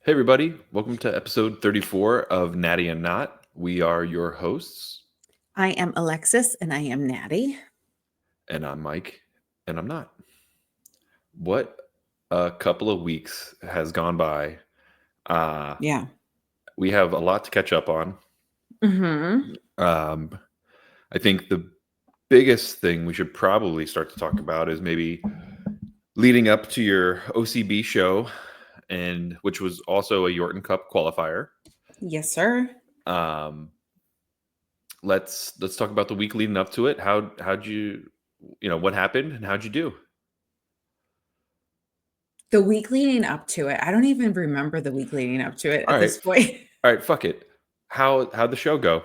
Hey, everybody. Welcome to episode 34 of Natty and Not. We are your hosts, I am Alexis and I am Natty. and I'm Mike, and I'm not. What a couple of weeks has gone by. Uh, Yeah. we have a lot to catch up on. Mm-hmm. Um, I think the biggest thing we should probably start to talk about is maybe leading up to your OCB show, and which was also a Yorton Cup qualifier. Yes, sir. Um, let's talk about the week leading up to it. How'd you what happened and how'd you do? The week leading up to it, I don't even remember the week leading up to it All at right, this point. all right, fuck it. How'd the show go?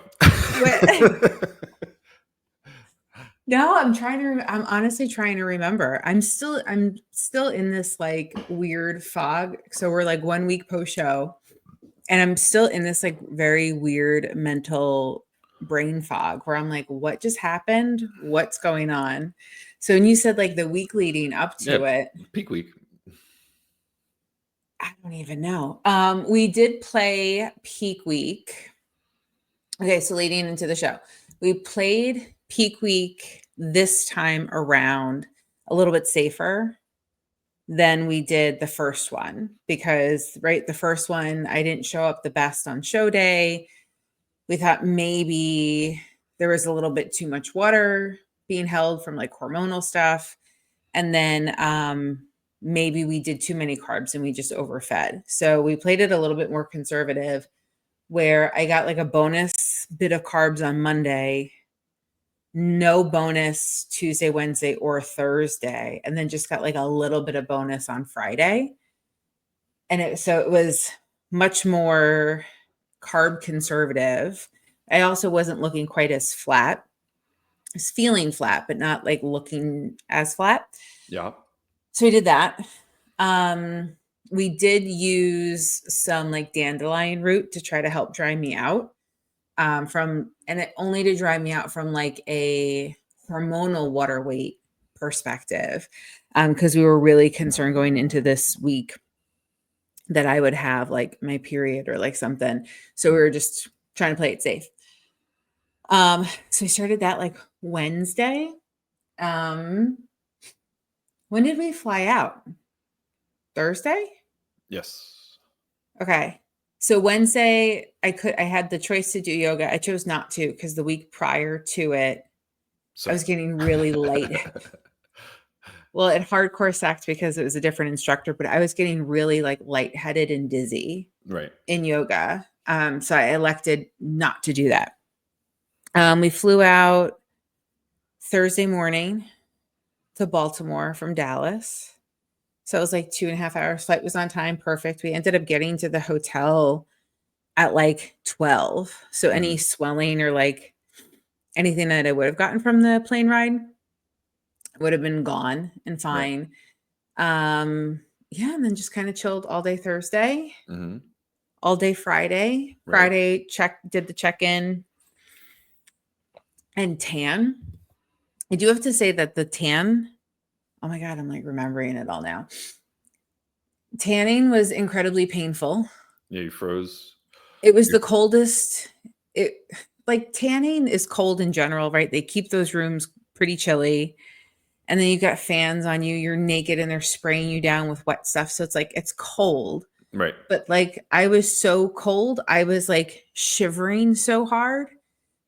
No, I'm honestly trying to remember. I'm still in this like weird fog. So we're like 1 week post show and I'm still in this like very weird mental brain fog where I'm like, what just happened? What's going on? So when you said like the week leading up Yeah, to it, peak week. I don't even know. We did play Peak Week. Okay, so leading into the show, we played Peak Week this time around a little bit safer than we did the first one because, right, the first one, I didn't show up the best on show day. We thought maybe there was a little bit too much water being held from like hormonal stuff. And then maybe we did too many carbs and we just overfed. So we played it a little bit more conservative where I got like a bonus bit of carbs on Monday, no bonus Tuesday, Wednesday, or Thursday, and then just got like a little bit of bonus on Friday. And so it was much more carb conservative. I also wasn't looking quite as flat. I was feeling flat, but not like looking as flat. Yeah. So we did that. We did use some like dandelion root to try to help dry me out. Only to dry me out from like a hormonal water weight perspective. Because we were really concerned going into this week that I would have like my period or like something. So we were just trying to play it safe. So we started that like Wednesday. Um, when did we fly out? Thursday? Yes. Okay. So Wednesday, I had the choice to do yoga. I chose not to because the week prior to it, I was getting really light. Well, it hardcore sucked because it was a different instructor, but I was getting really like lightheaded and dizzy Right. in yoga. So I elected not to do that. We flew out Thursday morning to Baltimore from Dallas. So it was like 2.5 hours. Flight was on time. Perfect. We ended up getting to the hotel at like 12. So any swelling or like anything that I would have gotten from the plane ride would have been gone and fine. Right. Yeah, and then just kind of chilled all day Thursday, all day Friday. Right. Friday did the check-in and tan. I do have to say that the tan, oh my God, I'm like remembering it all now. Tanning was incredibly painful. Yeah, you froze. It was the coldest. Like tanning is cold in general, right? They keep those rooms pretty chilly. And then you got fans on you, you're naked and they're spraying you down with wet stuff. So it's like, it's cold. Right. But like, I was so cold. I was like shivering so hard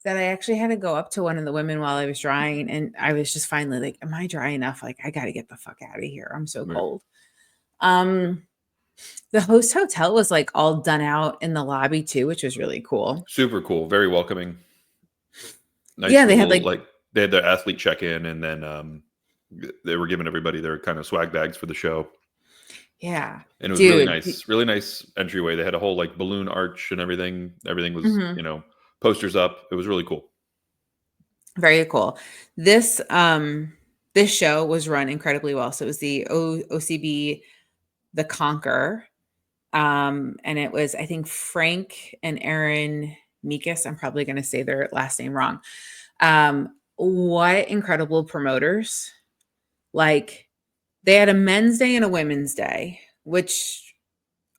that I actually had to go up to one of the women while I was drying. And I was just finally like, am I dry enough? Like, I got to get the fuck out of here. I'm so cold. The host hotel was like all done out in the lobby too, which was really cool. Super cool. Very welcoming. Nice. Yeah, they had they had their athlete check-in, and then they were giving everybody their kind of swag bags for the show. Yeah. And it was really nice entryway. They had a whole like balloon arch and everything. Everything was, posters up. It was really cool. Very cool. This show was run incredibly well. So it was the OCB, the Conquer. And it was, I think, Frank and Aaron Mikas. I'm probably going to say their last name wrong. What incredible promoters. Like, they had a men's day and a women's day, which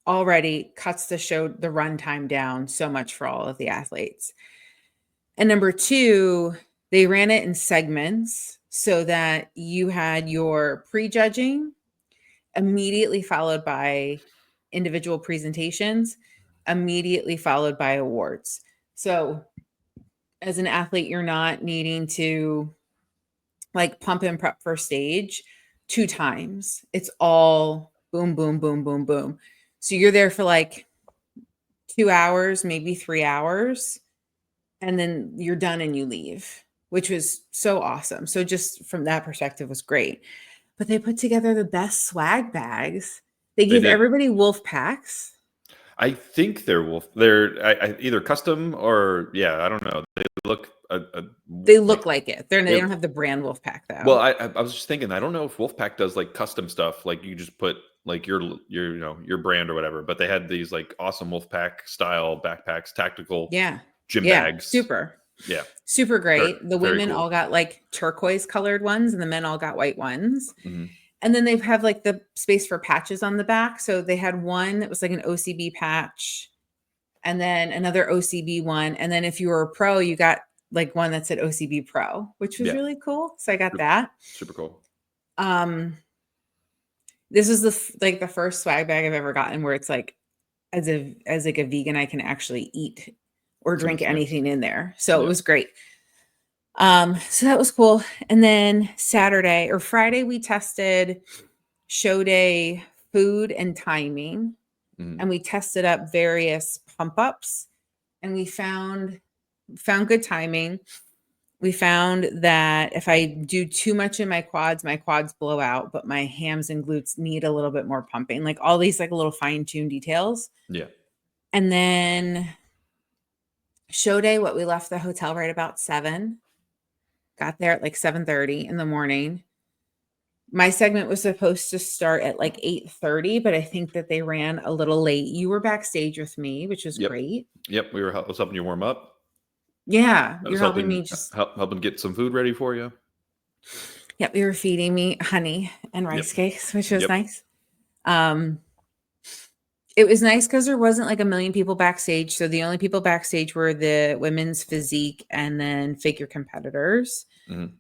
already cuts the run time down so much for all of the athletes. And number two, they ran it in segments so that you had your prejudging immediately followed by individual presentations, immediately followed by awards. So as an athlete, you're not needing to like pump and prep for stage 2 times. It's all boom, boom, boom, boom, boom. So you're there for like 2 hours, maybe 3 hours, and then you're done and you leave, which was so awesome. So just from that perspective was great. But they put together the best swag bags. They They gave did. everybody wolf packs. I think they're either custom or I don't know. They look They look like like it. They they don't have the brand wolf pack well. though. I was just thinking. I don't know if Wolfpack does like custom stuff. Like you just put like your brand or whatever. But they had these like awesome Wolfpack style backpacks, tactical Yeah. gym Yeah. bags. Super. Yeah, Super great. The very women cool. all got like turquoise colored ones and the men all got white ones. Hmm. And then they have like the space for patches on the back. So they had one that was like an OCB patch and then another OCB one. And then if you were a pro, you got like one that said OCB Pro, which was Yeah, really cool. So I got that. super cool. Um, this is like the first swag bag I've ever gotten where it's like as like a vegan, I can actually eat or drink Something nice. anything in there. So it Yeah. was great. So that was cool. And then Saturday or Friday, we tested show day food and timing, Mhm. and we tested up various pump ups, and we found good timing. We found that if I do too much in my quads blow out, but my hams and glutes need a little bit more pumping, like all these like little fine tuned details. Yeah. And then show day, what we left the hotel right about 7, got there at like 7:30 in the morning. My segment was supposed to start at like 8:30, but I think that they ran a little late. You were backstage with me, which was Yep. great. Yep. I was helping you warm up. Yeah, I you're was helping helping me just helping get some food ready for you. yep, you were feeding me honey and Yep. rice cakes, which was Yep. nice. Um, it was nice because there wasn't like a million people backstage. So the only people backstage were the women's physique and then figure competitors. Mhm.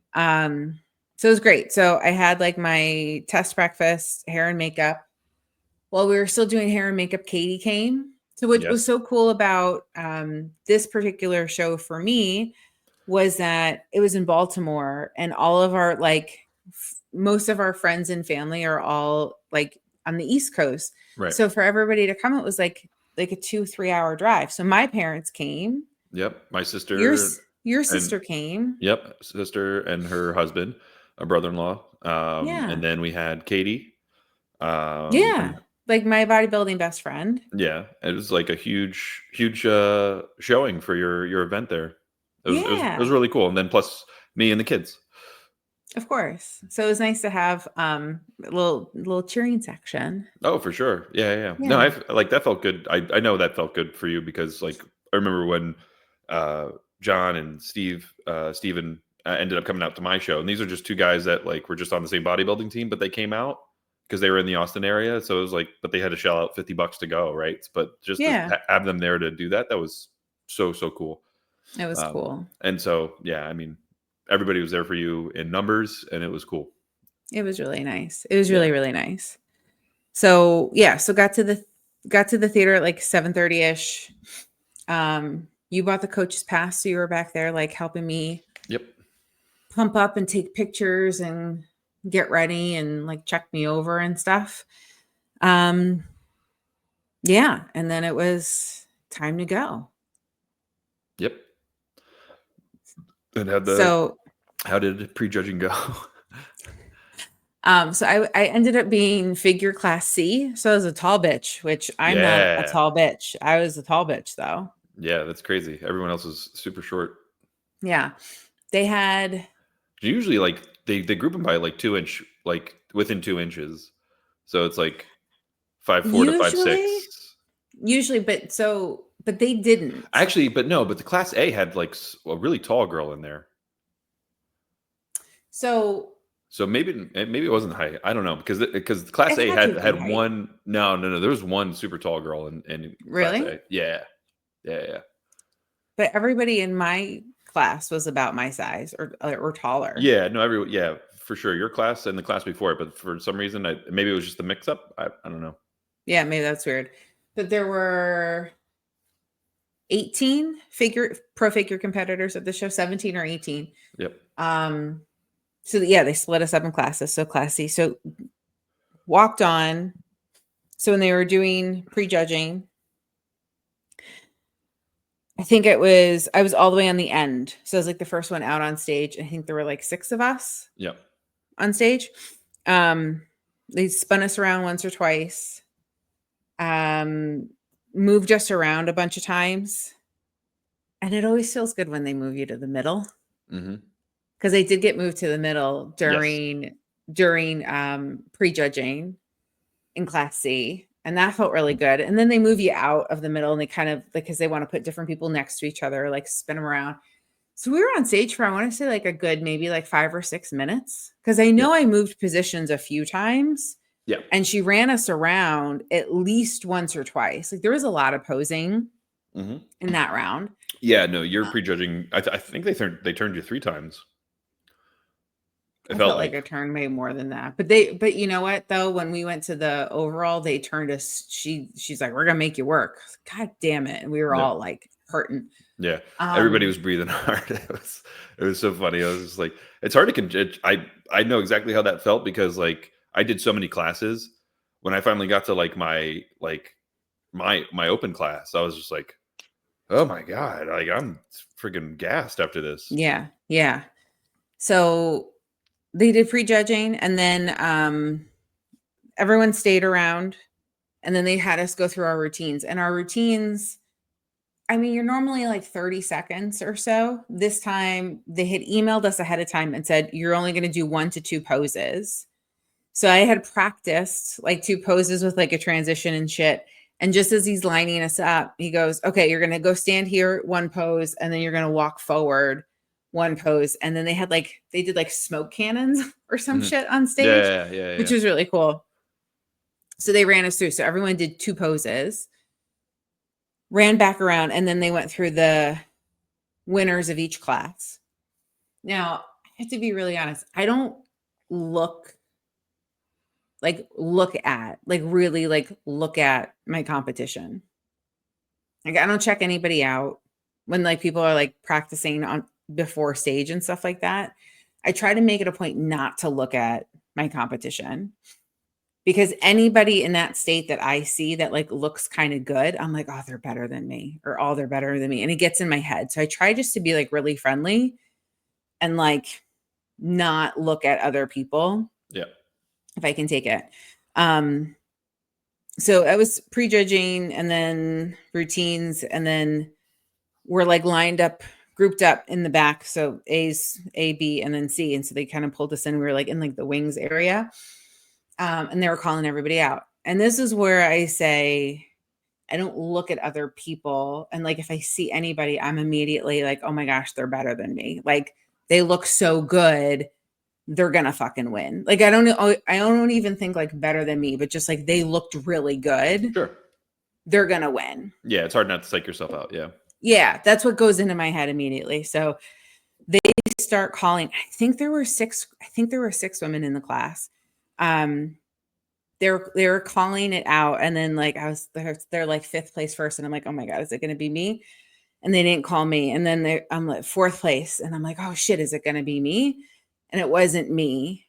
So it was great. So I had like my test breakfast, hair and makeup. While we were still doing hair and makeup, Katie came. So what was Yes. so cool about this particular show for me was that it was in Baltimore, and all of our most of our friends and family are all like on the East Coast. Right. So for everybody to come, it was like a 2-3 hour drive. So my parents came. Yep. My Your sister your and sister came. yep, sister and her husband, a brother-in-law. Yeah. And then we had Katie. Yeah. And Like my bodybuilding best friend. yeah, it was like a huge showing for your event there. It was Yeah. really cool. And then plus me and the kids. Of course. So it was nice to have a little cheering section. Oh, for sure. Yeah. No, Yeah. like that felt good. I know that felt good for you because like I remember when uh John and Steven ended up coming out to my show, and these are just two guys that like were just on the same bodybuilding team, but they came out because they were in the Austin area. So it was like, but they had to shell out $50 to go, right? But just to Yeah. have them there to do that, that was so cool. It was cool. And so yeah, I mean, everybody was there for you in numbers, and it was cool. It was really nice. It was Yeah. really, really nice. So yeah, so got to the theater at like 7:30ish. You bought the coach's pass, so you were back there like helping me Yep. pump up and take pictures and get ready and like check me over and stuff. Yeah, and then it was time to go. Yep. And So how did prejudging go? so I ended up being figure class C. So I was a tall bitch, which I'm not a Yeah. tall bitch. I was a tall bitch though. Yeah, that's crazy. Everyone else is super short. Yeah. They had Usually, like they group them by like 2 inch, like within 2 inches. So it's like 5'4" to usually 5'6". but they didn't. Actually, but no, but the class A had like a really tall girl in there. So So maybe it wasn't height. I don't know because class It A had to be had height. one. No. There was one super tall girl in class Really? A. Yeah. But everybody in my class was about my size or taller. Yeah. No, yeah, for sure. Your class and the class before it, but for some reason, maybe it was just the mix up. I don't know. Yeah, maybe that's weird. But there were 18 pro figure competitors at the show, 17 or 18. Yep. So yeah, they split us up in classes. So class C. So walked on. So when they were doing prejudging, I was all the way on the end. So I was like the first one out on stage. I think there were like 6 of us Yep. on stage. They spun us around once or twice. Moved us around a bunch of times. And it always feels good when they move you to the middle. Mm-hmm. Because I did get moved to the middle Yes. during prejudging in class C. And that felt really good. And then they move you out of the middle and they kind of because they want to put different people next to each other, like spin them around. So we were on stage for, I want to say like a good, maybe like 5 or 6 minutes. Cause I know I moved positions a few times. Yeah. And she ran us around at least once or twice. Like there was a lot of posing in that round. Yeah. No, you're prejudging. I think they turned you 3 times. I felt like I turned way more than that. But you know what though? When we went to the overall, they turned us. She's like, "We're gonna make you work." God damn it! And we were all like hurting. Yeah, everybody was breathing hard. It was so funny. I was just like, it's hard to I know exactly how that felt because like I did so many classes. When I finally got to like my open class, I was just like, oh my god, like I'm freaking gassed after this. Yeah. So they did prejudging, and then everyone stayed around, and then they had us go through our routines. And our routines, I mean, you're normally like 30 seconds or so. This time they had emailed us ahead of time and said, you're only going to do 1 to 2 poses. So I had practiced like 2 poses with like a transition and shit. And just as he's lining us up, he goes, okay, you're going to go stand here, 1 pose, and then you're going to walk forward, 1 pose. And then they did like smoke cannons or some shit on stage, which was really cool. So they ran us through. So everyone did 2 poses, ran back around, and then they went through the winners of each class. Now, I have to be really honest. I don't really look at my competition. Like I don't check anybody out when like people are like practicing on before stage and stuff like that. I try to make it a point not to look at my competition because anybody in that state that I see that like looks kind of good, I'm like, oh, they're better than me or oh, they're better than me. And it gets in my head. So I try just to be like really friendly and like not look at other people. Yeah. If I can take it. So I was prejudging and then routines, and then we're like lined up, grouped up in the back. So A's A, B, and then C. And so they kind of pulled us in. We were like in like the wings area. And they were calling everybody out. And this is where I say, I don't look at other people. And like, if I see anybody, I'm immediately like, oh my gosh, they're better than me. Like they look so good. They're going to fucking win. Like, I don't even think like better than me, but just like they looked really good. Sure. They're going to win. Yeah. It's hard not to psych yourself out. Yeah. Yeah. That's what goes into my head immediately. So they start calling. I think there were 6 women in the class. They were calling it out. And then like, they're like 5th place first. And I'm like, oh my God, is it going to be me? And they didn't call me. And then I'm like 4th place. And I'm like, oh shit, is it going to be me? And it wasn't me.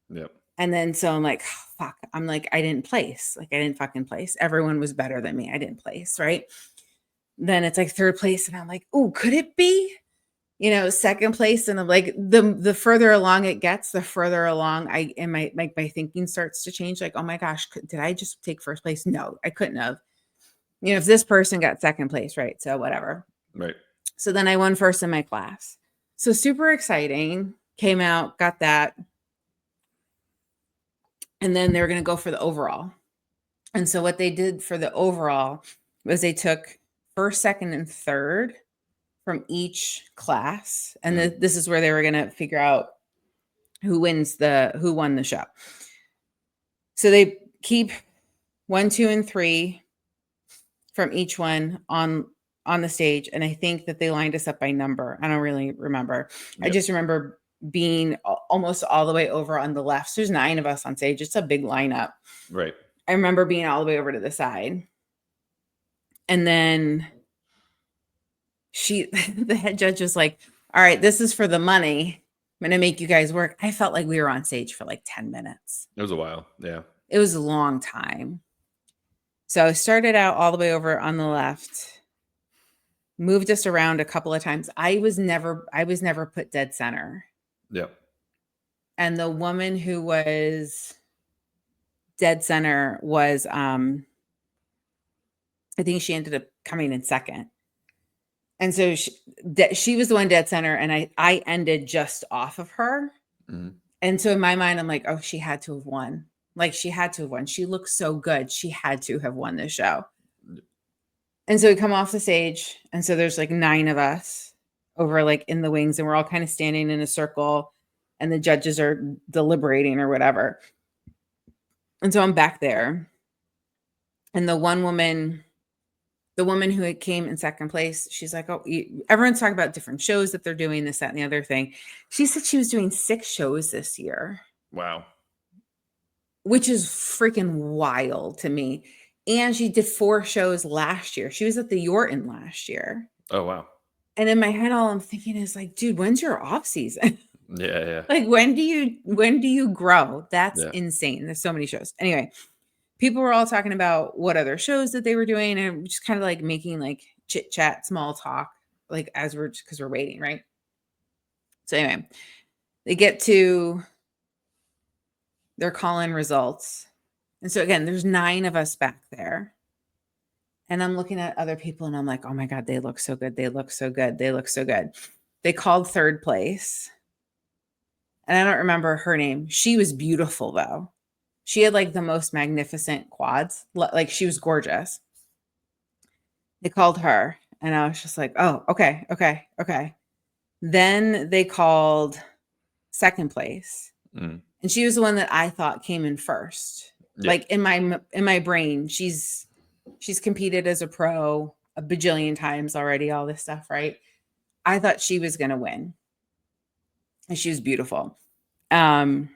Yep. And then so I'm like, oh, fuck. I'm like, I didn't place. Like I didn't fucking place. Everyone was better than me. I didn't place. Right. Then it's like 3rd place. And I'm like, oh, could it be, 2nd place? And I'm like, the further along it gets, the further along my thinking starts to change. Like, oh my gosh, did I just take 1st place? No, I couldn't have. If this person got 2nd place, right? So whatever. Right. So then I won 1st in my class. So super exciting. Came out, got that. And then they were going to go for the overall. And so what they did for the overall was they took 1st, 2nd, and 3rd from each class. And this is where they were going to figure out who won the show. So they keep 1, 2, and 3 from each one on the stage. And I think that they lined us up by number. I don't really remember. Yep. I just remember being almost all the way over on the left. So there's 9 of us on stage. It's a big lineup. Right. I remember being all the way over to the side. And then the head judge was like, all right, this is for the money. I'm going to make you guys work. I felt like we were on stage for like 10 minutes. It was a while. Yeah. It was a long time. So I started out all the way over on the left, moved us around a couple of times. I was never put dead center. Yeah. And the woman who was dead center was, I think she ended up coming in second. And so she was the one dead center, and I ended just off of her. Mm-hmm. And so in my mind, I'm like, oh, she had to have won. Like, she had to have won. She looks so good. She had to have won this show. And so we come off the stage, and so there's like 9 of us over like in the wings, and we're all kind of standing in a circle, and the judges are deliberating or whatever. And so I'm back there, and the woman who had came in second place, she's like, oh, everyone's talking about different shows that they're doing, this, that, and the other thing. She said she was doing 6 shows this year. Wow. Which is freaking wild to me. And she did 4 shows last year. She was at the Yorton last year. Oh, wow. And in my head, all I'm thinking is like, dude, when's your off season? Yeah. Like, when do you grow? That's insane. There's so many shows. Anyway, people were all talking about what other shows that they were doing, and just kind of like making like chit chat, small talk, like because we're waiting, right? So anyway, they're calling results. And so again, there's 9 of us back there. And I'm looking at other people and I'm like, oh my God, they look so good. They look so good. They look so good. They called third place. And I don't remember her name. She was beautiful though. She had like the most magnificent quads. Like, she was gorgeous. They called her and I was just like, oh, okay. Then they called second place. Mm. And she was the one that I thought came in first. Yeah. Like in my brain, she's competed as a pro a bajillion times already, all this stuff, right? I thought she was going to win. And she was beautiful. And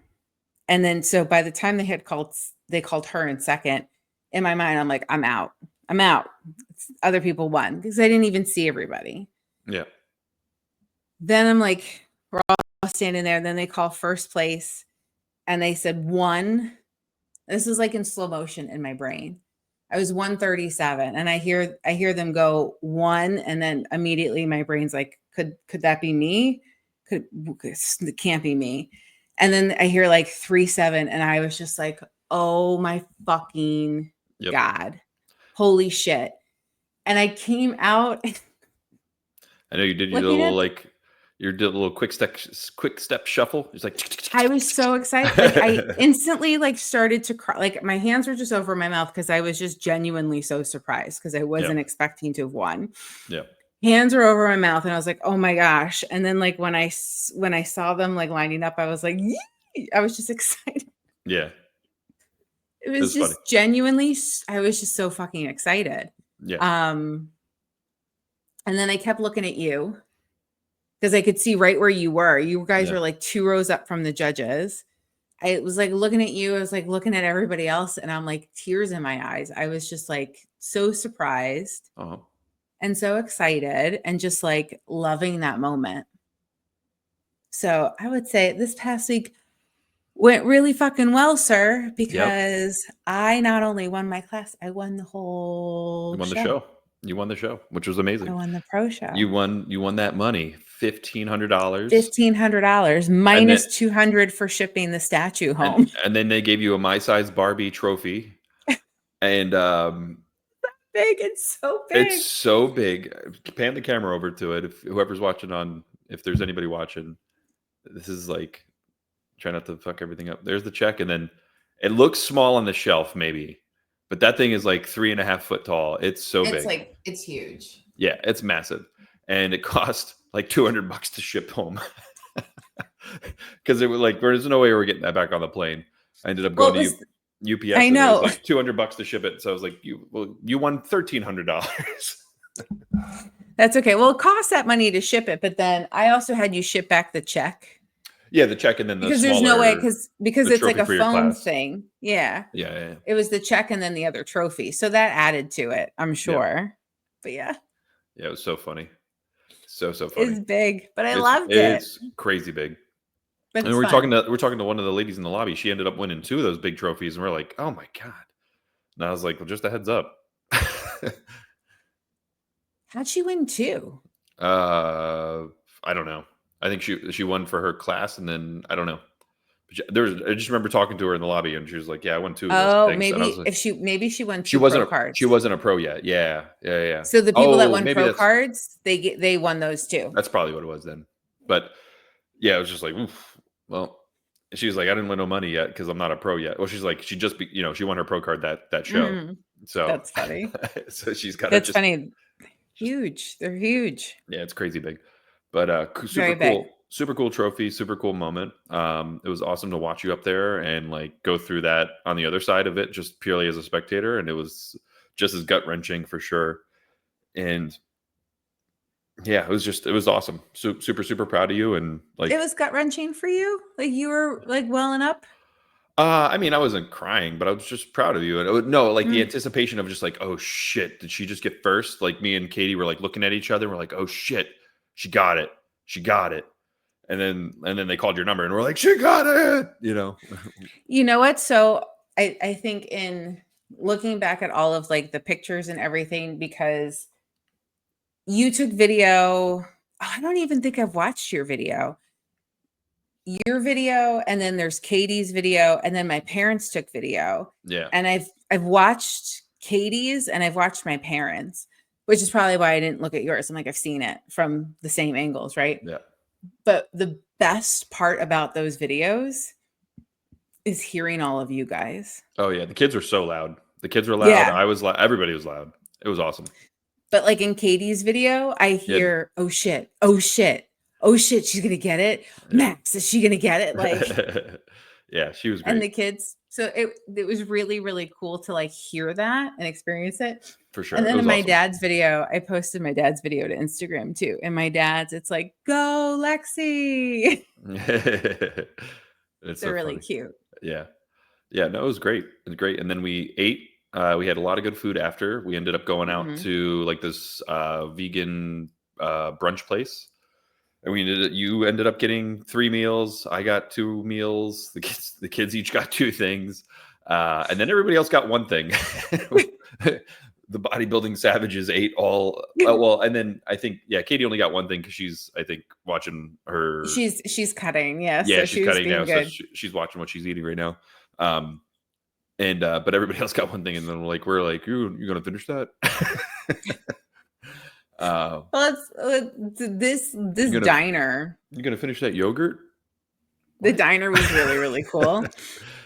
then, so by the time they called her in second, in my mind, I'm like, I'm out. Other people won because I didn't even see everybody. Yeah. Then I'm like, we're all standing there. Then they call first place and they said 1. This is like in slow motion in my brain. I was 137 and I hear them go 1. And then immediately my brain's like, could that be me? It can't be me. And then I hear like 37 and I was just like, oh my fucking God, holy shit. And I came out. I know you did your little quick step shuffle. It's like, I was so excited. Like, I instantly like started to cry. Like, my hands were just over my mouth because I was just genuinely so surprised because I wasn't expecting to have won. Yeah. Hands were over my mouth and I was like, oh my gosh. And then like when I saw them like lining up, I was like, yee! I was just excited. Yeah. It was just funny. Genuinely, I was just so fucking excited. Yeah. And then I kept looking at you because I could see right where you were. You guys were like 2 rows up from the judges. I was like looking at you. I was like looking at everybody else and I'm like tears in my eyes. I was just like so surprised. Uh-huh. And so excited and just like loving that moment. So I would say this past week went really fucking well, sir, because I not only won my class, I won the whole show. You won the show, which was amazing. I won the pro show. You won that money, $1,500. $1,500 minus $200 for shipping the statue home. And then they gave you a my size Barbie trophy. And big. It's so big. It's so big. Pan the camera over to it. If whoever's watching if there's anybody watching, this is like, try not to fuck everything up. There's the check. And then it looks small on the shelf, maybe, but that thing is like 3.5 foot tall. It's so big. It's huge. Yeah, it's massive. And it cost like $200 to ship home. Because it was like, there's no way we're getting that back on the plane. I ended up Well, going it to was, UPS, I and it was know. like $200 to ship it. So I was like, you won $1,300. That's okay. Well, it costs that money to ship it, but then I also had you ship back the check Yeah, the check, and then the because there's no way smaller, because the it's like trophy a for your phone class. thing. Yeah. Yeah, yeah, It was the check and then the other trophy. So that added to it, I'm yeah. sure. But yeah, Yeah, it was so funny. So funny. it's big, but I It's loved it. it's crazy big. But And it's fun. we're talking to one of the ladies in the lobby. She ended up winning 2 of those big trophies, and we're like, "Oh my god!" And I was like, "Well, just a heads up." How'd she win too? uh, I don't know. I think she won for her class, and then I don't know. I just remember talking to her in the lobby, and she was like, "Yeah, I won 2 of those Oh, things." And I was like, maybe she won 2 pro cards. she wasn't a pro yet. Yeah, yeah, yeah. So the people that Oh, won maybe pro cards, they won those too. that's probably what it was then. But yeah, it was just like, oof. Well, she was like, I didn't win no money yet because I'm not a pro yet. Well, she's like, she won her pro card that show. Mm, So, that's funny. so she's got to That's just, funny. Huge. They're huge. yeah, it's crazy big, but Very big. super cool trophy, super cool moment. It was awesome to watch you up there and like go through that on the other side of it, just purely as a spectator, and it was just as gut wrenching for sure. And yeah, it was awesome. Super proud of you, and like, It was gut wrenching for you? Like you were like welling up? I mean, I wasn't crying, but I was just proud of you. And no, like the Mm. anticipation of just like, oh shit, did she just get first? Like me and Katie were like looking at each other. And we're like, oh shit, she got it, she got it. And then they called your number, and we're like, she got it. You know? You know what? So I think in looking back at all of like the pictures and everything, because you took video. I don't even think I've watched your video. Your video, and then there's Katie's video, and then my parents took video. Yeah, And I've watched Katie's and I've watched my parents, which is probably why I didn't look at yours. I'm like, I've seen it from the same angles, right? yeah. But the best part about those videos is hearing all of you guys. Oh yeah, the kids were so loud. The kids were loud. Yeah. I was loud. Everybody was loud. It was awesome. But like in Katie's video, I Yeah, hear, oh shit, oh shit, oh shit, she's gonna get it. yeah. Max, is she gonna get it? Like, Yeah, she was and great the kids. So it was really, really cool to like hear that and experience it. for sure. And It then in was my awesome. dad's video, I posted my dad's video to Instagram too. And my dad's, it's like, go Lexi. It's They're so really funny. cute. Yeah. Yeah, no, it was great. It was great. And then we ate. We had a lot of good food after. We ended up going out Mhm. to like this vegan brunch place. And you ended up getting 3 meals. I got 2 meals. The kids each got 2 things. And then everybody else got 1 thing. The bodybuilding savages ate all well, and then I think Katie only got 1 thing because she's I think watching her. She's cutting, yeah. Yeah, So she's she was cutting being now, so good. she's watching what she's eating right now. And but everybody else got 1 thing, and then we're like, you gonna finish that? Well, this you gonna diner. you gonna finish that yogurt? The What? diner was really, really cool.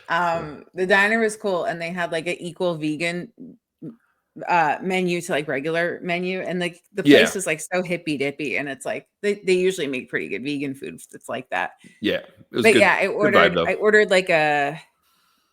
The diner was cool, and they had like an equal vegan menu to like regular menu, and like the Yeah, place was like so hippy dippy, and it's like they usually make pretty good vegan food. It's like that. yeah, it was But good. yeah, Good vibe though. I ordered like a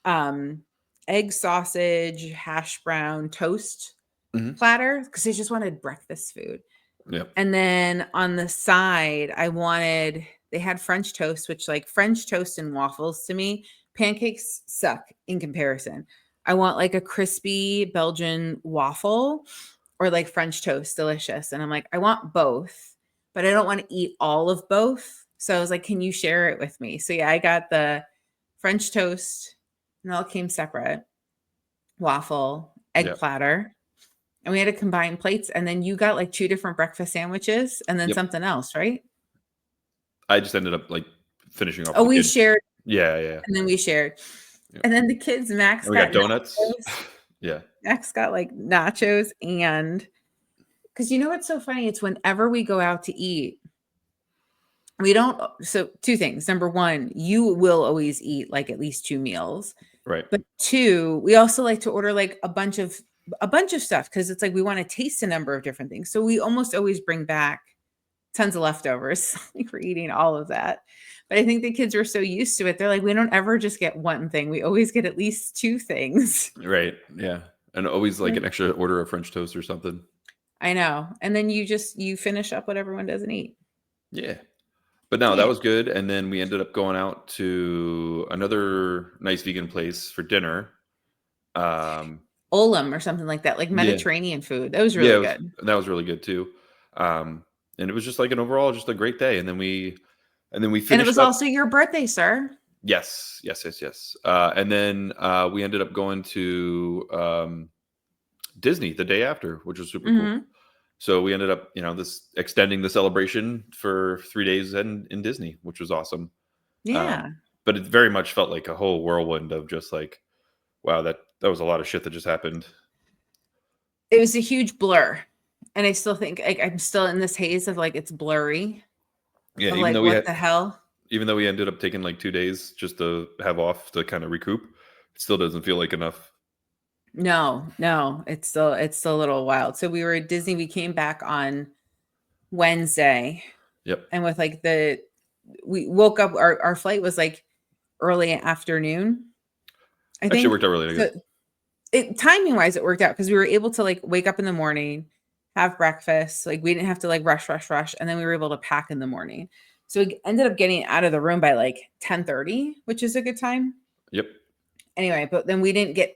um egg sausage hash brown toast Mhm. platter because I just wanted breakfast food. Yeah, And then on the side, they had French toast, which like French toast and waffles to me, pancakes suck in comparison. I want like a crispy Belgian waffle or like French toast, delicious. And I'm like, I want both, but I don't want to eat all of both. So I was like, can you share it with me? So yeah, I got the French toast and it all came separate, waffle, egg yeah, platter, and we had to combine plates, and then you got like 2 different breakfast sandwiches and then yep. something else, right? I just ended up like finishing off Oh, the we kids. shared, Yeah, yeah, and then we shared. yeah. And then the kids, Max And we got got donuts. nachos. Yeah, Max got like nachos, and because you know what's so funny? It's whenever we go out to eat, we don't. So 2 things. Number 1, you will always eat like at least 2 meals. right. But 2, we also like to order like a bunch of stuff because it's like we want to taste a number of different things. So we almost always bring back tons of leftovers. Like we're eating all of that. But I think the kids were so used to it. They're like, we don't ever just get one thing. We always get at least two things. Right. Yeah. And always like an extra order of French toast or something. I know. And then you finish up what everyone doesn't eat. Yeah. But no, that Yeah. was good. And then we ended up going out to another nice vegan place for dinner. Olam or something like that, like Yeah. Mediterranean food. That was Yeah, really good. that was really good too. And it was just like an overall just a great day. And then we And it finished was up. also your birthday, sir. Yes, yes, yes, yes. And then we ended up going to Disney the day after, which was super cool. Mm-hmm. So we ended up, this extending the celebration for 3 days in Disney, which was awesome. Yeah. But it very much felt like a whole whirlwind of just like, wow, that was a lot of shit that just happened. It was a huge blur. And I still think like I'm still in this haze of like it's blurry. Yeah, Of like what the hell? even though we ended up taking like 2 days just to have off to kind of recoup, it still doesn't feel like enough. No, it's still a little wild. So we were at Disney. We came back on Wednesday, Yep. and with like we woke up. Our flight was like early afternoon. I Actually, think it worked out really so. good. Timing wise, it worked out because we were able to like wake up in the morning, have breakfast. Like we didn't have to like rush, and then we were able to pack in the morning. So we ended up getting out of the room by like 10:30, which is a good time. Yep. Anyway, but then we didn't get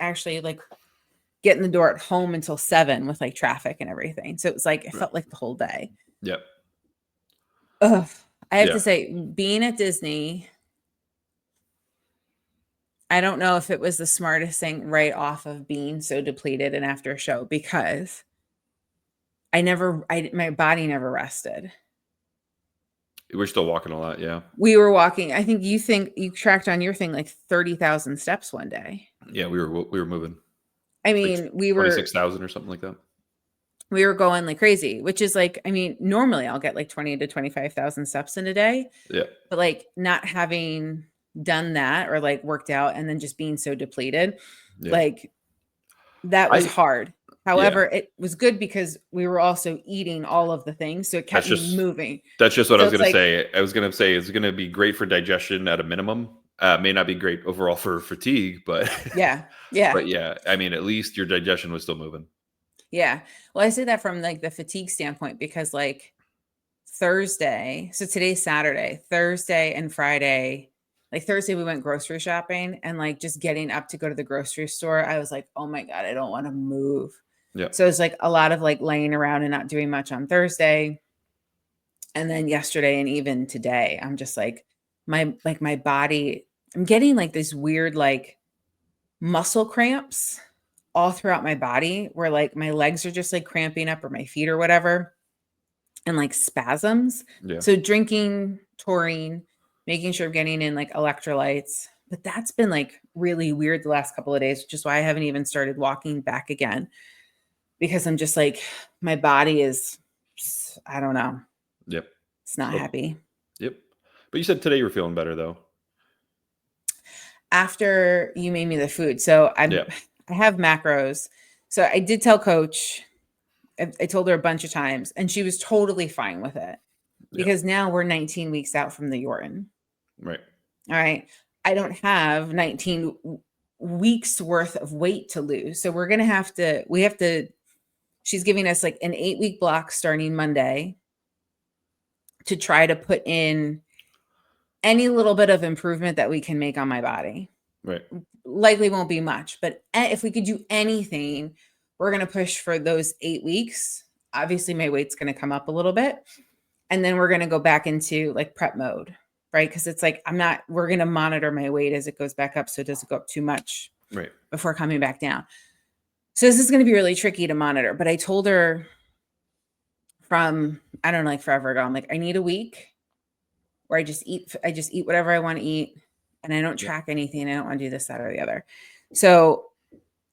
in the door at home until 7 with like traffic and everything. So it was like, it felt like the whole day. Yep. Ugh. I have to say, being at Disney, I don't know if it was the smartest thing right off of being so depleted and after a show because my body never rested. We're still walking a lot. Yeah. We were walking. I think you tracked on your thing like 30,000 steps one day. Yeah. We were moving. I mean, we were 26,000 or something like that. We were going like crazy, which is like, I mean, normally I'll get like 20 to 25,000 steps in a day. Yeah. But like not having done that or like worked out and then just being so depleted, like that was hard. However, it was good because we were also eating all of the things. So it kept me moving. That's just what I was going to say. I was going to say it's going to be great for digestion at a minimum. May not be great overall for fatigue, but yeah. But yeah, I mean, at least your digestion was still moving. Yeah. Well, I say that from like the fatigue standpoint because like Thursday, so today's Saturday, Thursday and Friday, like Thursday we went grocery shopping and like just getting up to go to the grocery store, I was like, oh my God, I don't want to move. Yeah. So it's like a lot of like laying around and not doing much on Thursday. And then yesterday and even today, I'm just like my body, I'm getting like this weird like muscle cramps all throughout my body where like my legs are just like cramping up or my feet or whatever and like spasms. Yeah. So drinking, taurine, making sure I'm getting in like electrolytes. But that's been like really weird the last couple of days, which is why I haven't even started walking back again because I'm just like, my body is, I don't know. Yep. It's not happy. Yep. But you said today you were feeling better though. After you made me the food. So I have macros. So I did tell Coach, I told her a bunch of times and she was totally fine with it because now we're 19 weeks out from the Yorton. Right. All right. I don't have 19 weeks worth of weight to lose. So we're going to she's giving us like an 8-week block starting Monday to try to put in any little bit of improvement that we can make on my body. Right. Likely won't be much, but if we could do anything, we're going to push for those 8 weeks. Obviously my weight's going to come up a little bit and then we're going to go back into like prep mode, right? Cause it's like, we're going to monitor my weight as it goes back up. So it doesn't go up too much before coming back down. So this is going to be really tricky to monitor, but I told her from, I don't know, like forever ago, I'm like, I need a week where I just eat whatever I want to eat. And I don't track anything. I don't want to do this, that, or the other. So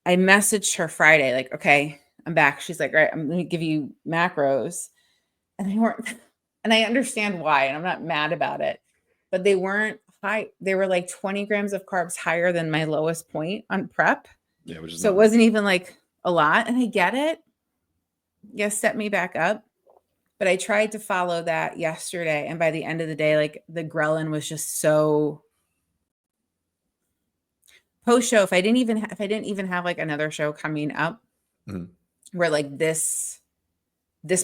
I messaged her Friday, like, okay, I'm back. She's like, right, I'm going to give you macros. And they weren't, and I understand why, and I'm not mad about it, but they weren't high. They were like 20 grams of carbs higher than my lowest point on prep. Yeah. Which is so it wasn't even like a lot. And I get it. Yes, set me back up. But I tried to follow that yesterday, and by the end of the day, like the ghrelin was just so post show. If I didn't even have like another show coming up Mhm. where like this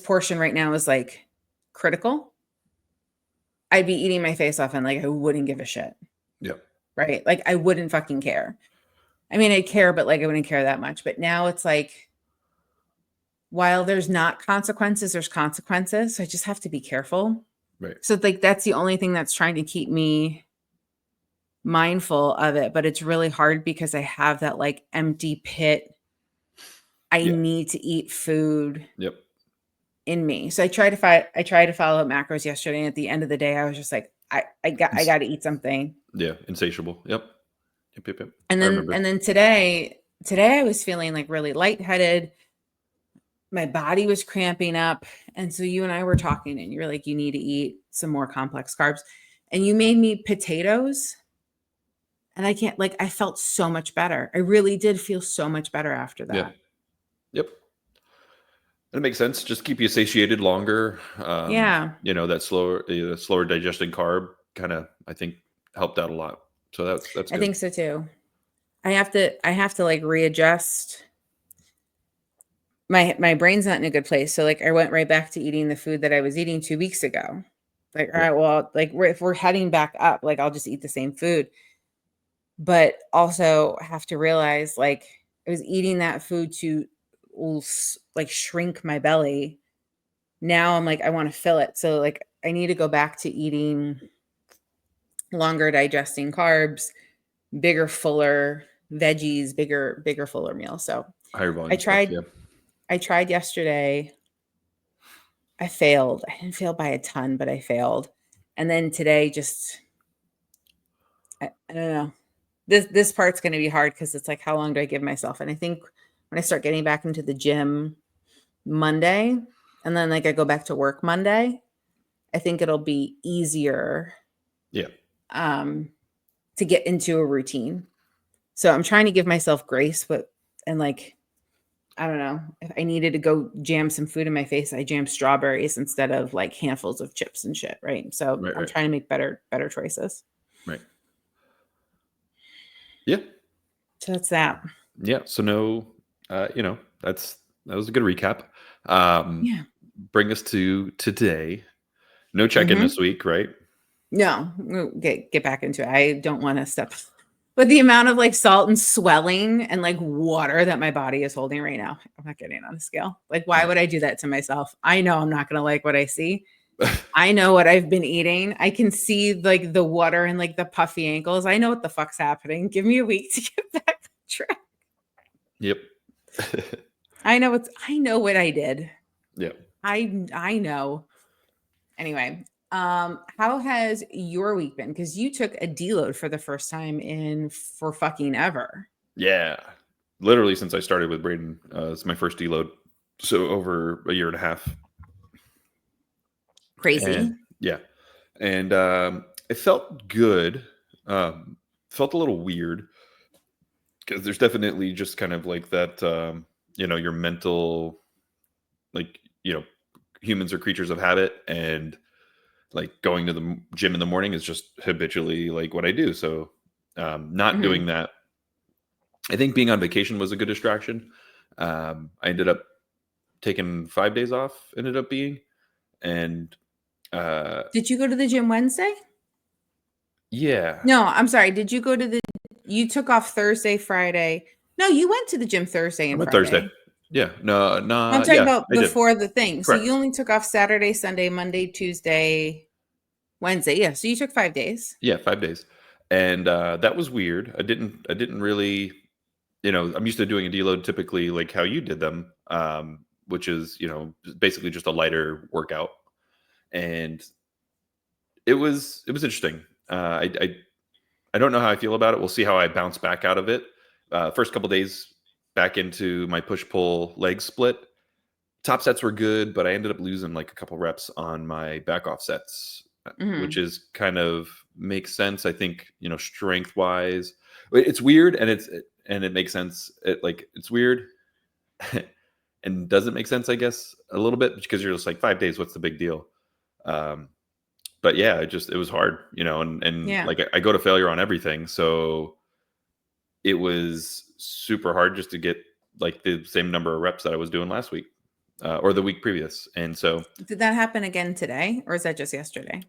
portion right now is like critical, I'd be eating my face off and like I wouldn't give a shit. Yep. Right? Like I wouldn't fucking care. I mean, I'd care, but like I wouldn't care that much. But now it's like, while there's not consequences, there's consequences. So I just have to be careful. Right. So like that's the only thing that's trying to keep me mindful of it. But it's really hard because I have that like empty pit. I Yeah. need to eat food Yep. in me. So I tried to follow up macros yesterday. And at the end of the day, I was just like, I got to eat something. Yeah. Insatiable. Yep. Yep. And I remember. then today I was feeling like really lightheaded. My body was cramping up. And so you and I were talking and you were like, you need to eat some more complex carbs. And you made me potatoes. And I can't, like, I felt so much better. I really did feel so much better after that. Yeah. Yep. That makes sense. Just keep you satiated longer. Yeah. You know, that slower digesting carb kind of, I think, helped out a lot. So that's good. I think so too. I have to like readjust. My brain's not in a good place. So like I went right back to eating the food that I was eating 2 weeks ago. Like, all right, well, like if we're heading back up, like I'll just eat the same food. But also have to realize like I was eating that food to like shrink my belly. Now I'm like, I want to fill it. So like I need to go back to eating longer digesting carbs, bigger, fuller veggies, bigger, fuller meals. So Higher volume I stuff. tried, Yeah. I tried yesterday. I failed. I didn't fail by a ton, but I failed. And then today, just I don't know. This part's going to be hard because it's like, how long do I give myself? And I think when I start getting back into the gym Monday, and then like I go back to work Monday, I think it'll be easier. Yeah. To get into a routine. So I'm trying to give myself grace, and like, I don't know, if I needed to go jam some food in my face, I jam strawberries instead of like handfuls of chips and shit. Right. So I'm trying to make better choices. Right. Yeah. So that's that. Yeah. So no, you know, that was a good recap. Yeah. Bring us to today. No check-in this week, right? No, we'll get back into it. I don't want to step with the amount of like salt and swelling and like water that my body is holding right now. I'm not getting on a scale. Like, why would I do that to myself? I know I'm not going to like what I see. I know what I've been eating. I can see like the water and like the puffy ankles. I know what the fuck's happening. Give me a week to get back on track. Yep. I know what I did. Yep. I know. Anyway, how has your week been? Because you took a deload for the first time for fucking ever. Yeah. Literally since I started with Braden, it's my first deload. So over a year and a half. Crazy. And, yeah. And it felt good. Felt a little weird because there's definitely just kind of like that, you know, your mental, like, you know, humans are creatures of habit, and like going to the gym in the morning is just habitually like what I do. So not doing that. I think being on vacation was a good distraction. I ended up taking 5 days off, ended up being. And did you go to the gym Wednesday? Yeah. No, I'm sorry. Did you go to you took off Thursday, Friday? No, you went to the gym Thursday and Friday. Thursday. Yeah. No, I'm talking about before the thing. Correct. So you only took off Saturday, Sunday, Monday, Tuesday, Wednesday. Yeah. So you took 5 days. Yeah, 5 days. And that was weird. I didn't really, you know, I'm used to doing a deload typically like how you did them, which is, you know, basically just a lighter workout. And it was interesting. I don't know how I feel about it. We'll see how I bounce back out of it. First couple days back into my push-pull leg split. Top sets were good, but I ended up losing like a couple reps on my back off sets, which is kind of makes sense. I think, you know, strength wise, it's weird, and it makes sense. It's weird. and doesn't make sense, I guess, a little bit, because you're just like 5 days, what's the big deal? Um, but yeah, it was hard, and Yeah. like I go to failure on everything, so it was super hard just to get like the same number of reps that I was doing last week, or the week previous. And so Did that happen again today, or is that just yesterday?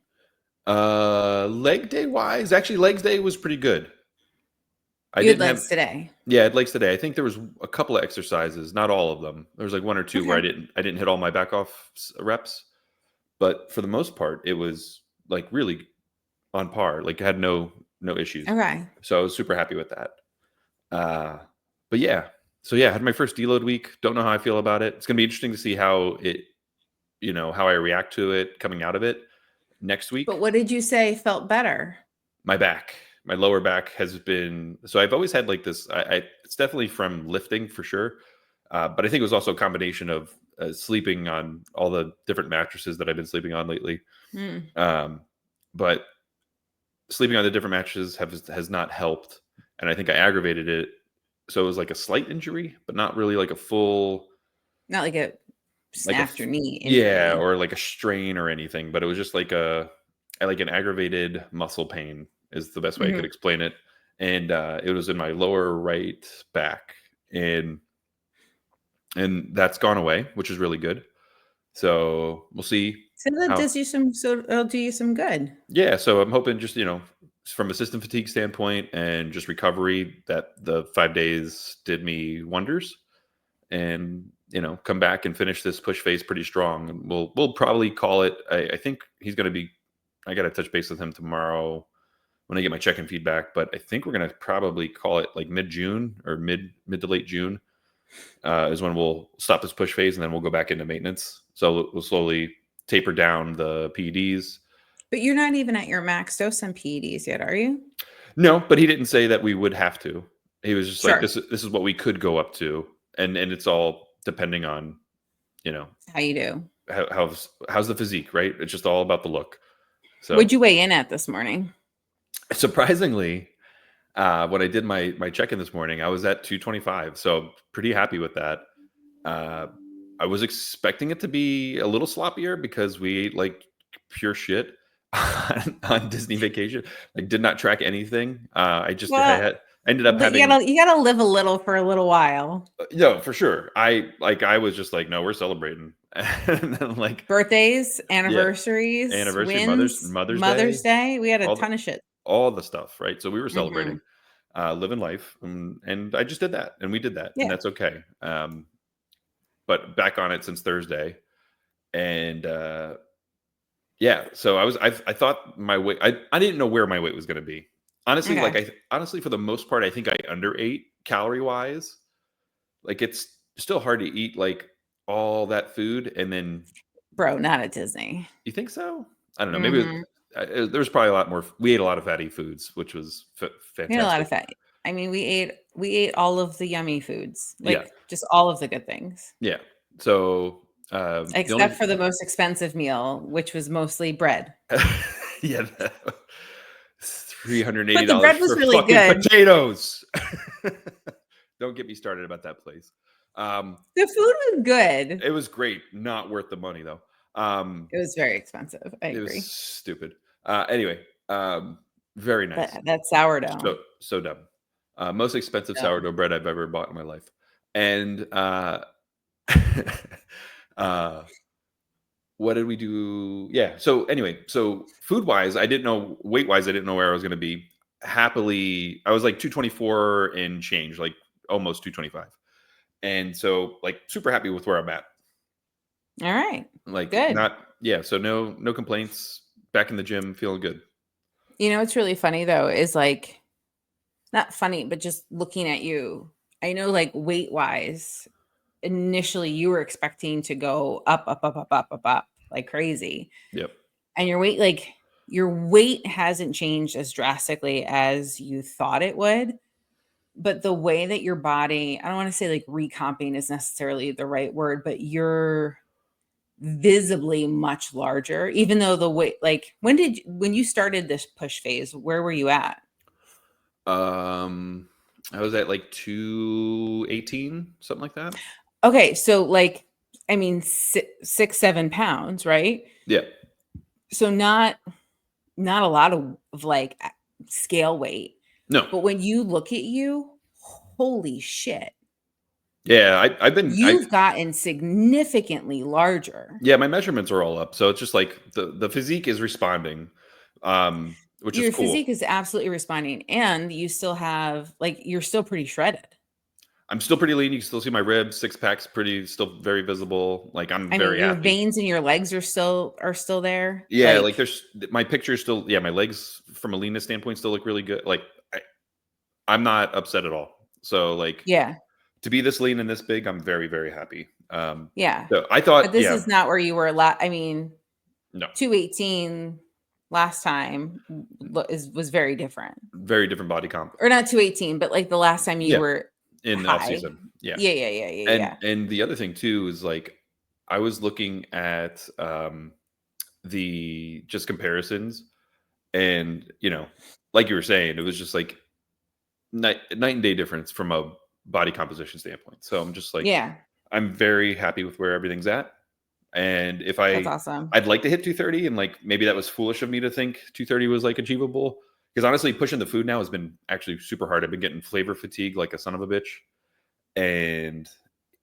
leg day wise, actually legs day was pretty good. I You had didn't have legs today. Yeah, at legs today. I think there was a couple of exercises, not all of them. There was like one or two where Okay. I didn't hit all my back off reps, but for the most part, it was like really on par. Like I had no issues. Okay. So I was super happy with that. Uh, but yeah, so yeah, I had my first deload week. Don't know how I feel about it. It's gonna be interesting to see how I react to it coming out of it next But week. what did you say felt better? My lower back has been, so I've always had like this. It's definitely from lifting for sure, but I think it was also a combination of sleeping on all the different mattresses that I've been sleeping on lately. Mm. Um, but sleeping on the different mattresses has not helped, and I think I aggravated it. So it was like a slight injury, but not really like a full, Not like it like a snapped your knee yeah, injury. or like a strain or anything, but it was just like an aggravated muscle pain is the best way I could Mhm. explain it. And it was in my lower right back, and that's gone away, which is really good. So we'll see So that how. does you so it'll do you some good. Yeah, so I'm hoping, just from a system fatigue standpoint and just recovery, that the 5 days did me wonders, and come back and finish this push phase pretty strong. And we'll probably call it. I think he's going to be. I got to touch base with him tomorrow when I get my check-in feedback, but I think we're going to probably call it like mid-June, or mid to late June, is when we'll stop this push phase, and then we'll go back into maintenance. So we'll slowly taper down the PEDs. But you're not even at your max dose on PEDs yet, are you? No, but he didn't say that we would have to. He was just like, Sure. this is what we could go up to, and it's all depending on you know How you do? how's the physique, right? It's just all about the look. So What'd you weigh in at this morning? surprisingly, when I did my check-in this morning, I was at 225. So pretty happy with that. Uh, I was expecting it to be a little sloppier because we ate like pure shit on Disney vacation. Like did not track anything. Well, I ended up you having, gotta live a little for a little while. no, for sure. I was just like, no, we're celebrating. And then like, Birthdays, yeah, anniversaries, anniversary, wins, Mother's Mother's Day, Day. We had a all the ton of shit. all the stuff, right? So we were Mhm. celebrating, living life, and I just did that, and we did that, and Yeah. that's okay. But back on it since Thursday, and yeah, so I thought my weight, I didn't know where my weight was going to be. Honestly, Okay. honestly, for the most part, I think I underate calorie wise. Like it's still hard to eat like all that food, and then Bro, not at Disney. you think so? I don't know. Maybe Mhm. there was probably a lot more. We ate a lot of fatty foods, which was We had a lot fantastic. of fat. I mean, we ate all of the yummy foods, Yeah, like just all of the good things, yeah. So the except only for the most expensive meal, which was mostly bread. yeah, $380 But the bread for was really fucking good. potatoes. Don't get me started about that place. The food was good. It was great, not worth the money though. It was very expensive. I It was agree. stupid. Anyway, very nice. That sourdough. So dumb. Most expensive So sourdough bread I've ever bought in my life. And uh, what did we do? Yeah. So anyway, so food wise, I didn't know, weight wise, I didn't know where I was going to be. Happily, I was like 224 and change, like almost 225. And so like super happy with where I'm at. all right. Like Good. not, yeah. So no complaints. Back in the gym, feeling good. You know what's really funny though is like not funny, but just looking at you, I know like weight wise, initially you were expecting to go up, up, up, up, up, up, up like crazy. Yep. And your weight hasn't changed as drastically as you thought it would. But the way that your body, I don't want to say like recomping is necessarily the right word, but you're visibly much larger, even though the weight, like when you started this push phase, where were you at? I was at like 218, something like that. Okay, so like, I mean, 6, 7 pounds, right? Yeah. So not a lot of like scale weight. No. But when you look at you, holy shit, Yeah, I've been I you've gotten significantly larger. yeah, my measurements are all up. So it's just like the physique is responding, which is Your cool. physique is absolutely responding, and you still have like you're still pretty shredded. I'm still pretty lean. You can still see my ribs, six packs pretty still very visible. Like I'm I mean, very your happy. veins in your legs are still there. Yeah, like Like, there's my pictures still yeah, my legs from a leanness standpoint still look really good. Like I, I'm not upset at all. So like yeah, to be this lean and this big, I'm very, very happy. yeah. So I But thought, this yeah, is not where you were I mean, no, 218 last time was very different. very different body comp. Or not 218, but like the last time you Yeah, were in the off high. season. Yeah. Yeah, yeah, yeah, yeah, yeah. And the other thing too is like I was looking at the just comparisons and like you were saying, it was just like night and day difference from a body composition standpoint. So I'm just like Yeah, I'm very happy with where everything's at. And if that's awesome. I'd like to hit 230 and like maybe that was foolish of me to think 230 was like achievable. Because honestly, pushing the food now has been actually super hard. I've been getting flavor fatigue like a son of a bitch. And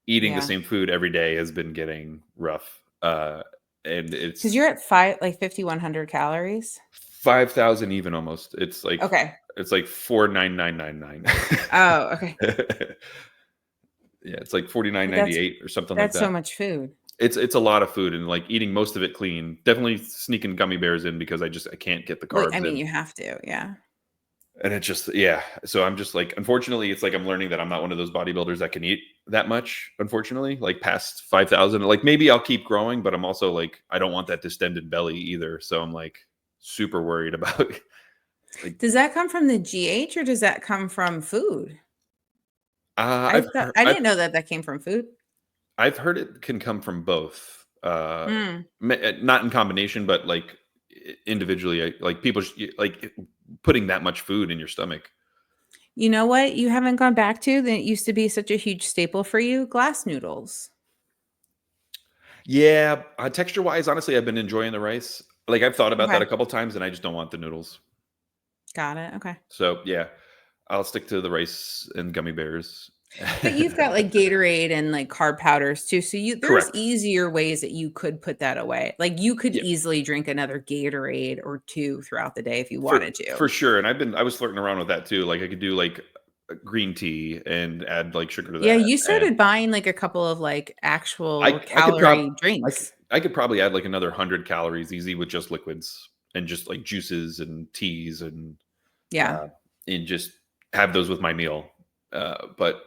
eating the Yeah. same food every day has been getting rough. And Because it's you're at 5,100 calories. 5,000 even almost. Okay. It's like 49999. Oh, okay. Yeah, it's like But that's 49.98 or something like that's so that. much food. It's a lot of food and like eating most of it clean. Definitely sneaking gummy bears in because I can't get the Well, I carbs mean, in. you have to. Yeah. And it's just yeah. So I'm just like unfortunately it's like I'm learning that I'm not one of those bodybuilders that can eat that much, unfortunately, like past 5,000. Like maybe I'll keep growing, but I'm also like I don't want that distended belly either. So I'm like super worried about like Does that come from the GH or does that come from food? I I've didn't know that that came from food. I've heard it can come from both. Mm. Not in combination, but like individually, like people like putting that much food in your stomach. You know what you haven't gone back to that used to be such a huge staple for you? Glass noodles. Yeah, texture wise, honestly, I've been enjoying the rice. Like I've thought about that Okay. a couple times, and I just don't want the noodles. Got it. Okay. So yeah, I'll stick to the rice and gummy bears. But you've got like Gatorade and like carb powders too. So there's Correct. easier ways that you could put that away. Like you could Yeah, easily drink another Gatorade or two throughout the day if you for wanted to. for sure. And I was flirting around with that too. Like I could do like a green tea and add like sugar to Yeah, that, you and started buying like a couple of like actual I could calorie drinks. I could probably add like another 100 calories easy with just liquids and just like juices and teas Yeah. uh, and just have those with my meal. But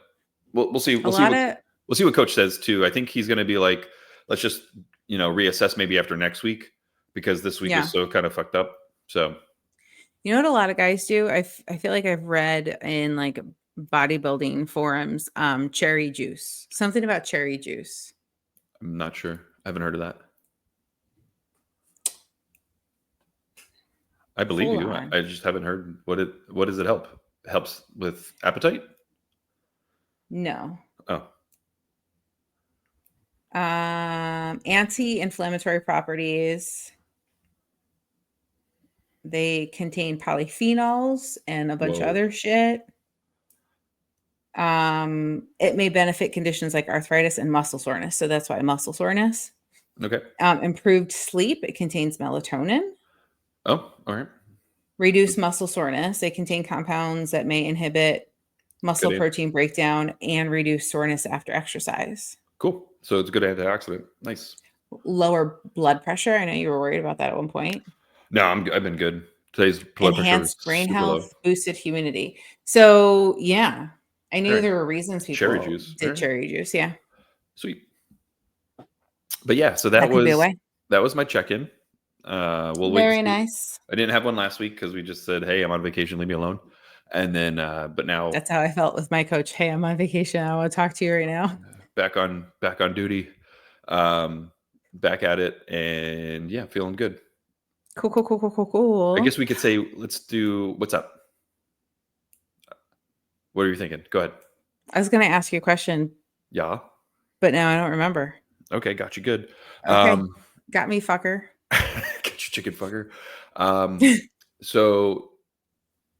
we'll see A lot of we'll see what coach says too. I think he's going to be like, let's just reassess maybe after next week because this week yeah. was so kind of fucked up. So You know what a lot of guys do? I feel like I've read in like bodybuilding forums, cherry juice. Something about cherry juice. I'm not sure. I haven't heard of that. I believe Hold you. on. I just haven't heard what does it help? Helps with appetite? No. Oh, Anti-inflammatory properties. They contain polyphenols and a bunch of whoa. other shit. It may benefit conditions like arthritis and muscle soreness. So that's why muscle soreness. Okay. Improved sleep. It contains melatonin. Oh, all right. Reduce muscle soreness. They contain compounds that may inhibit muscle Good. protein breakdown and reduce soreness after exercise. Cool. So it's a good antioxidant. Nice. Lower blood pressure. I know you were worried about that at one point. No, I've been good. Today's blood pressure was Enhanced brain super low. health, boosted immunity. So yeah, I All knew right. there were reasons Cherry people juice. All did right. cherry juice. Yeah, Sweet. But yeah, so that could be a way. that was my check-in. We'll wait to Very see. nice. I didn't have one last week because we just said, "Hey, I'm on vacation, leave me alone." And then, but now That's how I felt with my coach. Hey, I'm on vacation. I want to talk to you right now. back on duty, um, back at it, and yeah, feeling good. Cool, cool, cool, cool, cool, I cool. guess we could say, let's do what's up. What are you thinking? Go ahead. I was going to ask you a question. Yeah. but now I don't remember. Okay, got you good. Okay, got me, fucker. Get your chicken fucker. So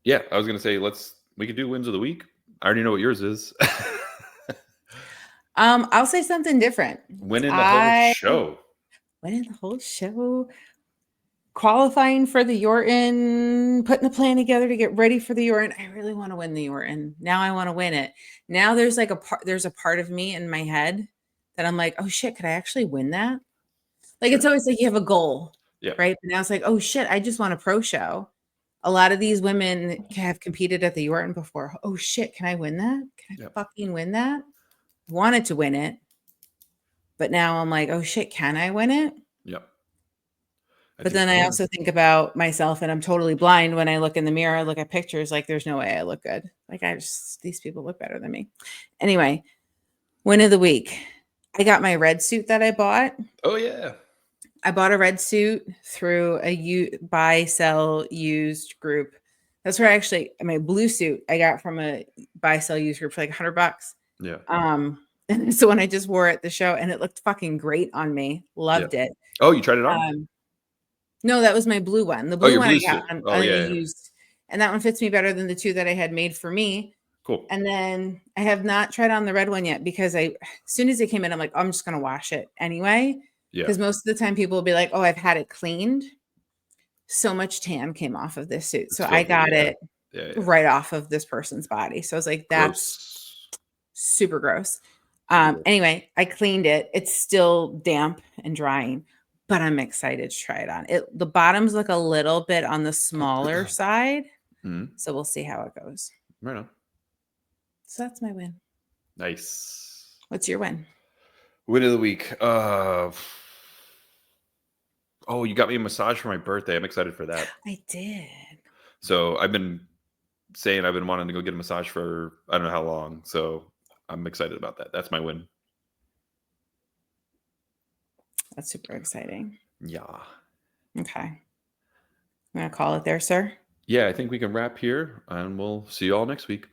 yeah, I was gonna say we could do wins of the week. I already know what yours is. I'll say something different. Winning the whole I show. winning the whole show, qualifying for the Yorton, putting a plan together to get ready for the Yorton. I really want to win the Yorton. Now I want to win it. Now there's like there's a part of me in my head that I'm like, oh shit, could I actually win that? Like it's always like you have a goal, Yeah. right? But now it's like, oh shit, I just want a pro show. A lot of these women have competed at the Yorton before. Oh shit, can I win that? Can I Yep. fucking win that? Wanted to win it, but now I'm like, oh shit, can I win it? Yep. But then I also think about myself and I'm totally blind when I look in the mirror, look at pictures, like there's no way I look good. Like these people look better than me. Anyway, win of the week. I got my red suit that I bought. Oh yeah. I bought a red suit through a buy, sell, used group. That's where my blue suit I got from a buy, sell, used group for like $100. Yeah. And so when I just wore it at the show and it looked fucking great on me, loved it. Oh, you tried it on? No, that was my blue one. The Oh, blue your one blue I got suit. on a used, and that one fits me better than the two that I had made for me. Cool. And then I have not tried on the red one yet because as soon as it came in, I'm like, oh, I'm just gonna wash it anyway. Yeah. Because most of the time people will be like, oh, I've had it cleaned. So much tan came off of this suit. So I got it right off of this person's body. So I was like, that's super gross. Anyway, I cleaned it. It's still damp and drying, but I'm excited to try it on. The bottoms look a little bit on the smaller side. Mm-hmm. So we'll see how it goes. Right on. So that's my win. Nice. What's your win? Win of the week. Oh, you got me a massage for my birthday. I'm excited for that. I did. So I've been saying I've been wanting to go get a massage for I don't know how long. So I'm excited about that. That's my win. That's super exciting. Yeah. Okay. I'm going to call it there, sir. Yeah, I think we can wrap here and we'll see you all next week.